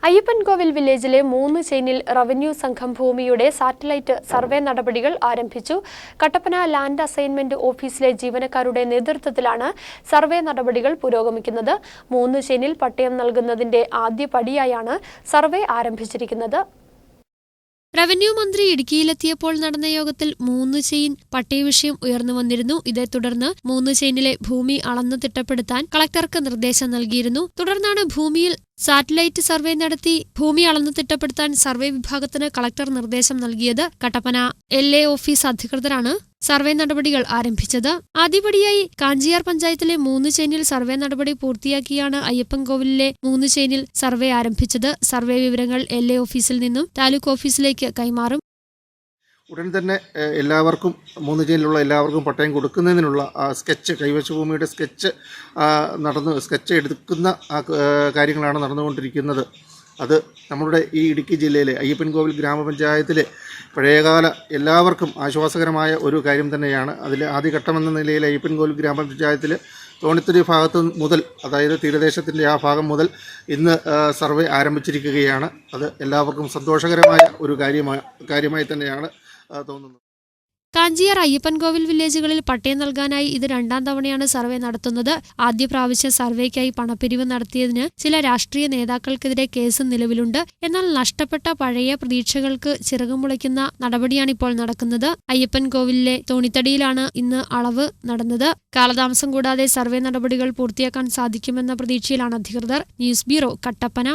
അയ്യപ്പൻകോവിൽ വില്ലേജിലെ 3 ചെയിനിൽ റവന്യൂ സംഘം ഭൂമിയുടെ സാറ്റലൈറ്റ് സർവേ നടപടികൾ ആരംഭിച്ചു. കട്ടപ്പന ലാൻഡ് അസൈൻമെന്റ് ഓഫീസിലെ ജീവനക്കാരുടെ നേതൃത്വത്തിലാണ് സർവേ നടപടികൾ പുരോഗമിക്കുന്നത്. 3 ചെയിനിൽ പട്ടയം നൽകുന്നതിന്റെ ആദ്യ പടിയായാണ് സർവേ ആരംഭിച്ചിരിക്കുന്നത്. റവന്യൂ മന്ത്രി ഇടുക്കിയിലെത്തിയപ്പോൾ നടന്ന യോഗത്തിൽ 3 ചെയിൻ പട്ടയ വിഷയം ഉയർന്നു വന്നിരുന്നു. ഇതേ തുടർന്ന് 3 ചെയിനിലെ ഭൂമി അളന്നു തിട്ടപ്പെടുത്താൻ കളക്ടർക്ക് നിർദ്ദേശം നൽകിയിരുന്നു. തുടർന്നാണ് ഭൂമിയിൽ സാറ്റലൈറ്റ് സർവേ നടത്തി ഭൂമി അളന്നു തിട്ടപ്പെടുത്താൻ സർവേ വിഭാഗത്തിന് കളക്ടർ നിർദ്ദേശം നൽകിയത്. കട്ടപ്പന LA ഓഫീസ് അധികൃതരാണ് സർവേ നടപടികൾ ആരംഭിച്ചത്. ആദ്യപടിയായി കാഞ്ചിയാർ പഞ്ചായത്തിലെ 3 ചെയിനിൽ സർവേ നടപടി പൂർത്തിയാക്കിയാണ് അയ്യപ്പൻകോവിലിലെ 3 ചെയിനിൽ സർവേ ആരംഭിച്ചത്. സർവേ വിവരങ്ങൾ LA ഓഫീസിൽ നിന്നും താലൂക്ക് ഓഫീസിലേക്ക് കൈമാറും. ഉടൻ തന്നെ എല്ലാവർക്കും 3 ചെയിനിലുള്ള എല്ലാവർക്കും പട്ടയം കൊടുക്കുന്നതിനുള്ള സ്കെച്ച്, കൈവശ ഭൂമിയുടെ സ്കെച്ച് എടുക്കുന്ന കാര്യങ്ങളാണ് നടന്നുകൊണ്ടിരിക്കുന്നത്. അത് നമ്മുടെ ഈ ഇടുക്കി ജില്ലയിലെ അയ്യപ്പൻകോവിൽ ഗ്രാമപഞ്ചായത്തിലെ പഴയകാല എല്ലാവർക്കും ആശ്വാസകരമായ ഒരു കാര്യം തന്നെയാണ്. അതിൽ ആദ്യഘട്ടമെന്ന നിലയിൽ അയ്യപ്പൻകോവിൽ ഗ്രാമപഞ്ചായത്തിൽ തോണിത്തുരി ഭാഗത്ത് മുതൽ, അതായത് തീരദേശത്തിൻ്റെ ആ ഭാഗം മുതൽ ഇന്ന് സർവേ ആരംഭിച്ചിരിക്കുകയാണ്. അത് എല്ലാവർക്കും സന്തോഷകരമായ ഒരു കാര്യമായി തന്നെയാണ് തോന്നുന്നത്. കാഞ്ചിയാർ അയ്യപ്പൻകോവിൽ വില്ലേജുകളിൽ പട്ടയം നൽകാനായി ഇത് 2ാം തവണയാണ് സർവേ നടത്തുന്നത്. ആദ്യ പ്രാവശ്യം സർവേക്കായി പണപ്പിരിവ് നടത്തിയതിന് ചില രാഷ്ട്രീയ നേതാക്കൾക്കെതിരെ കേസ് നിലവിലുണ്ട്. എന്നാൽ നഷ്ടപ്പെട്ട പഴയ പ്രതീക്ഷകൾക്ക് ചിറകുമുളയ്ക്കുന്ന നടപടിയാണിപ്പോൾ നടക്കുന്നത്. അയ്യപ്പൻകോവിലിലെ തോണിത്തടിയിലാണ് ഇന്ന് അളവ് നടന്നത്. കാലതാമസം കൂടാതെ സർവേ നടപടികൾ പൂർത്തിയാക്കാൻ സാധിക്കുമെന്ന പ്രതീക്ഷയിലാണ് അധികൃതർ. News bureau, Kattappana.